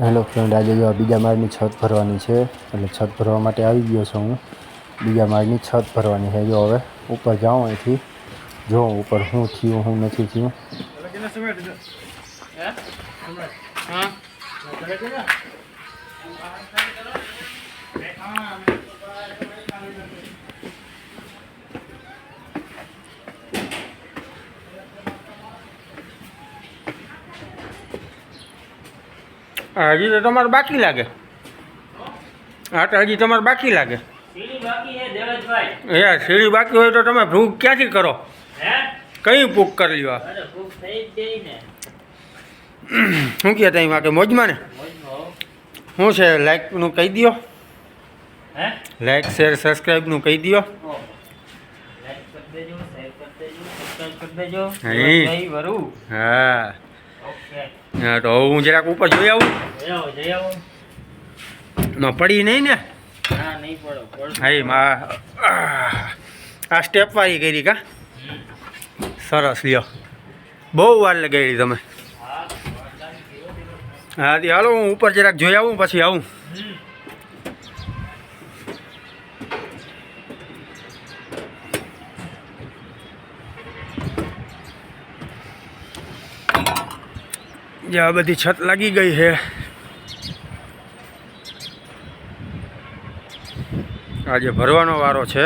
Hello friend, આજે જો બીજા માળની છત ભરવાની છે, એટલે છત ભરવા માટે આવી ગયો છું હું. બીજા માળની છત ભરવાની છે. જો હવે ઉપર જાઉં અહીંથી, જો ઉપર શું થયું શું નથી થયું. હજી તો તમારે બાકી લાગે. હા, તો હજી તમારે બાકી લાગે. સીડી બાકી હોય તો તમે ભૂખ ક્યાંથી કરો? કઈ ભૂખ કરી લ્યો? શું કહે ત્યાં માટે મોજમાં ને? શું છે લાઈકનું કહી દો. લાઈક શેર સબસ્ક્રાઈબનું કહી દો. હા હા, તો હું જરાક ઉપર જોઈ આવું. પડી નહીં ને? હા, આ સ્ટેપ વાળી કરી કા? સરસ લ્યો, બહુ વાર લગાડી તમે. હા, હાલો હું ઉપર જરાક જોઈ આવું પછી આવું. આ બધી છત લાગી ગઈ છે. આજે ભરવાનો વારો છે.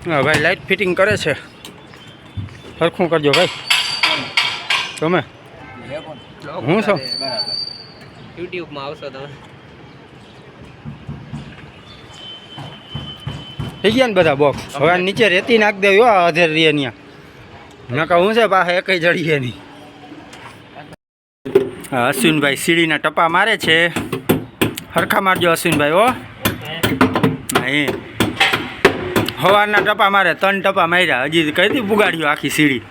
હા ભાઈ, લાઇટ ફિટિંગ કરે છે. સરખું કરજો ભાઈ. તમે હું છો યુટ્યુબમાં આવશો તમે? થઈ ગયા ને બધા બોક્સ? હવે નીચે રેતી નાખ દેવી હો, અધેર રે ત્યાં. નકા હું છે પાસે એક જડીએ નહીં. હા, અશ્વિનભાઈ સીડીના ટપા મારે છે. હરખા મારજો અશ્વિનભાઈ હો. નહીં, સવારના ટપા મારે 3 ટપા માર્યા. હજી કઈ દી પુગાડ્યો આખી સીડી?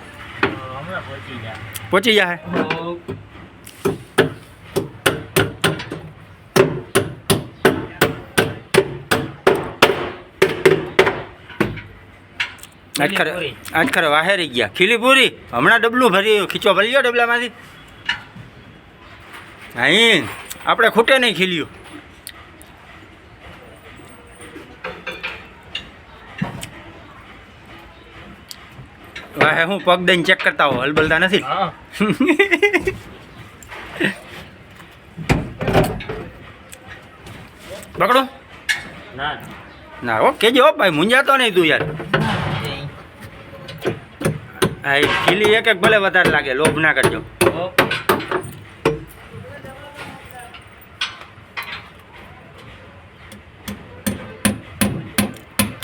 પહોંચી જાય. આજ ખરે વાહેરી ગયા. ખીલી પૂરી હમણાં ડબલું ભરી ખીચો ભરી ગયો ડબલામાંથી. અહીં આપણે ખૂટે નહીં ખીલ્યું. વાહે હું પગ દઈને ચેક કરતા હો, હલબલતા નથી. પકડો ના હો, કેજો ભાઈ, મુંજાતો નહીં તું યાર. હા, ખીલી એક એક ભલે વધારે લાગે, લોભ ના કરજો.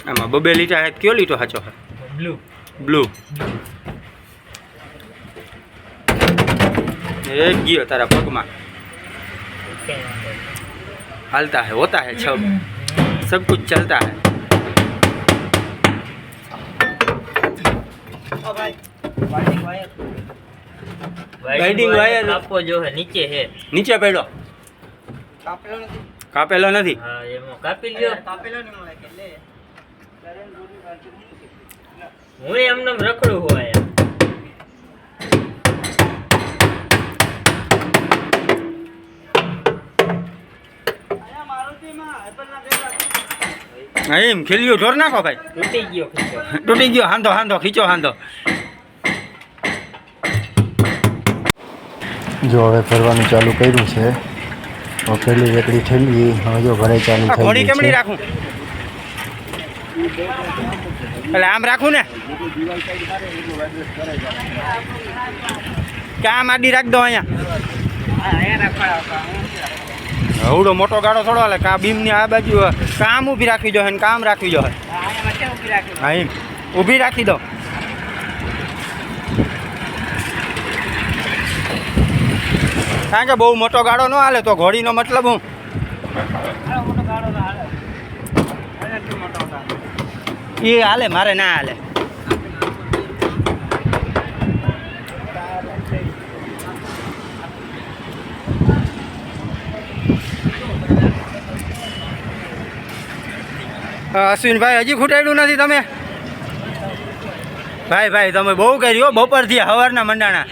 આમાં 2 લીટર હે. કયો લીટો સાચો હે? બ્લુ. એક ગયો તારા પગમાં. हालता है, होता है, सब कुछ चलता है। वायरिंग वायर आपको जो है नीचे है, नीचे पड़ो કાપેલો નથી. હા એમાં કાપી લ્યો. હું એમને રખડું હોય એમ. હા એમ ખીલ્યું ઢોર નાખો ભાઈ. તૂટી ગયો ખીચો. તૂટી ગયો. હાંધો હાંધો ખીચો હાંધો. જો હવે ભરવાનું ચાલુ કર્યું છે. હવે પેલી વેકડી ઠેલી હવે જો ભરાઈ ચાલુ આ થઈ ઘોડી ગઈ કેમની છે. રાખું? એટલે આમ રાખું ને કે આમ આડી રાખ દો અહીંયા. હવડો મોટો ગાડો થોડો હાલે. કા બીમની આ બાજુ કામ ઊભી રાખવી જોઈએ ને કામ રાખવી જોઈએ. હા એમ ઊભી રાખી દો. કારણ કે બહુ મોટો ગાડો ન હાલે તો ઘોડીનો મતલબ હું એ હાલે મારે ના હાલે. અશ્વિનભાઈ હજી ખૂટાડ્યું નથી તમે? ભાઈ તમે બહુ કર્યો બપોરથી સવારના મંડાણા.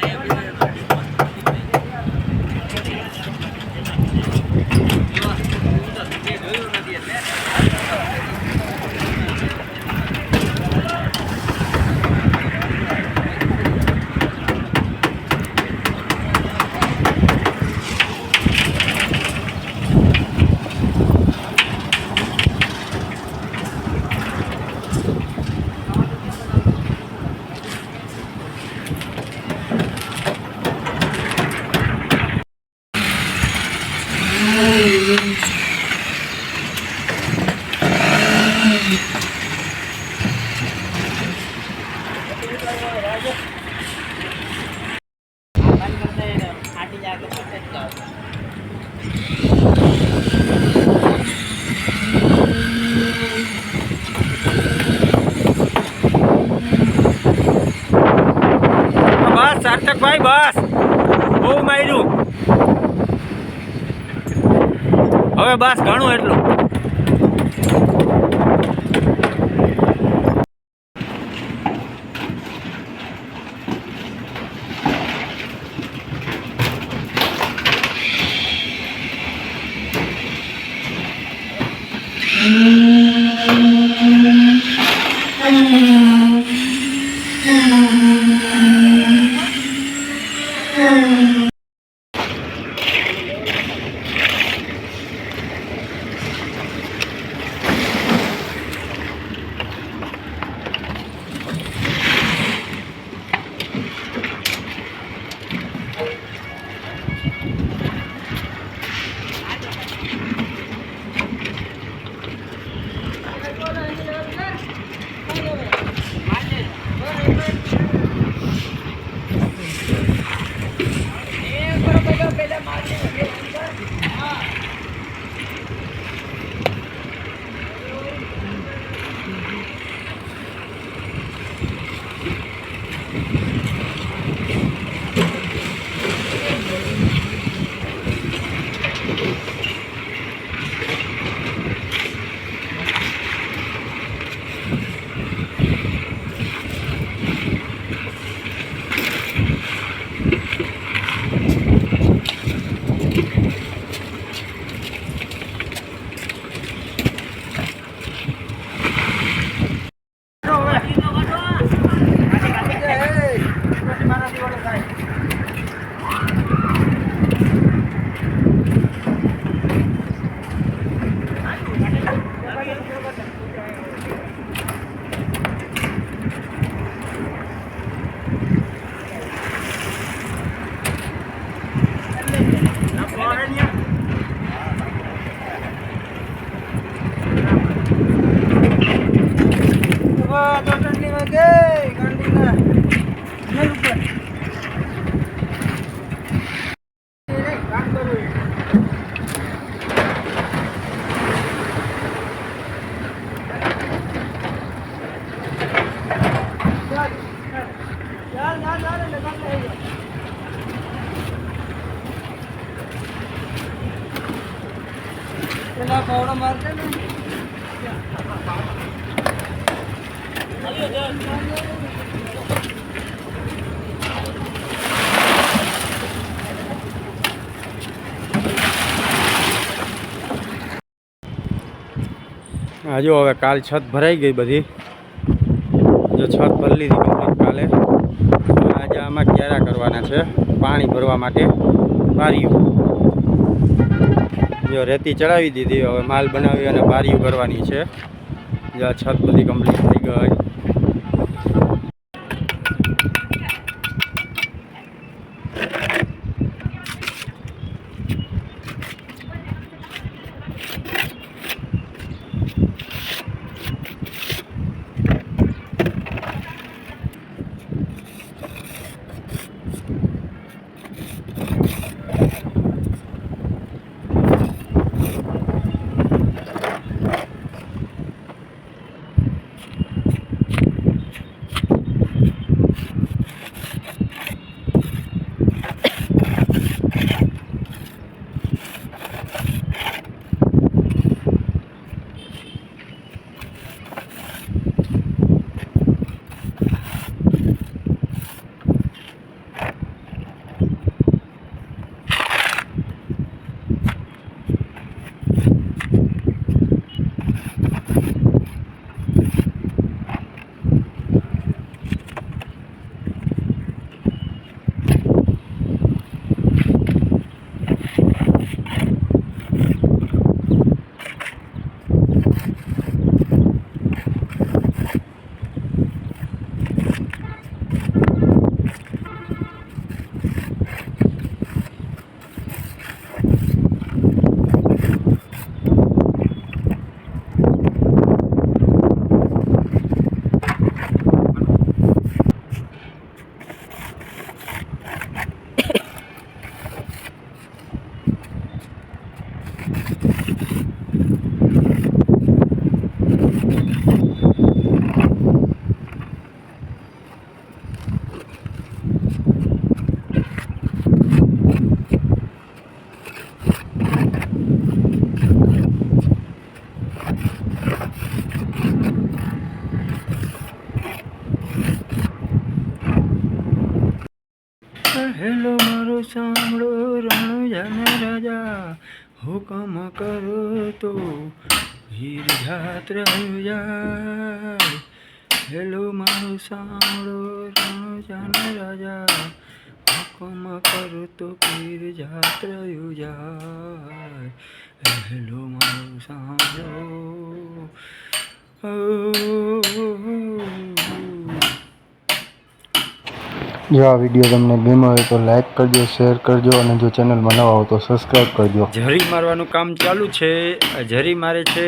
બસ સાર્થકભાઈ બસ બહુ માર્યું હવે બસ ઘણું એટલું. હા જો હવે કાલ છત ભરાઈ ગઈ બધી, જો છત ભરી લીધી કમ્પ્લીટ કાલે. આજે આમાં ક્યારા કરવાના છે પાણી ભરવા માટે બારીઓ. જો રેતી ચડાવી દીધી, હવે માલ બનાવી અને બારીઓ કરવાની છે. જો આ છત બધી કમ્પ્લીટ થઈ ગઈ. હેલો મારો સાંભળો રણુજાને રાજા, હુકમ કરો તો વીર જાત્ર જાય. હેલો મારો સાંભળો રણુજાને રાજા, હુકમ કરો તો વીર જાત્ર જાય. હેલો મારો સાંભળો. જો આ વિડીયો તમને ગમ્યો હોય તો લાઈક કરજો, શેર કરજો અને જો ચેનલમાં નવા હો તો સબસ્ક્રાઈબ કરજો. ઝરી મારવાનું કામ ચાલુ છે. ઝરી મારે છે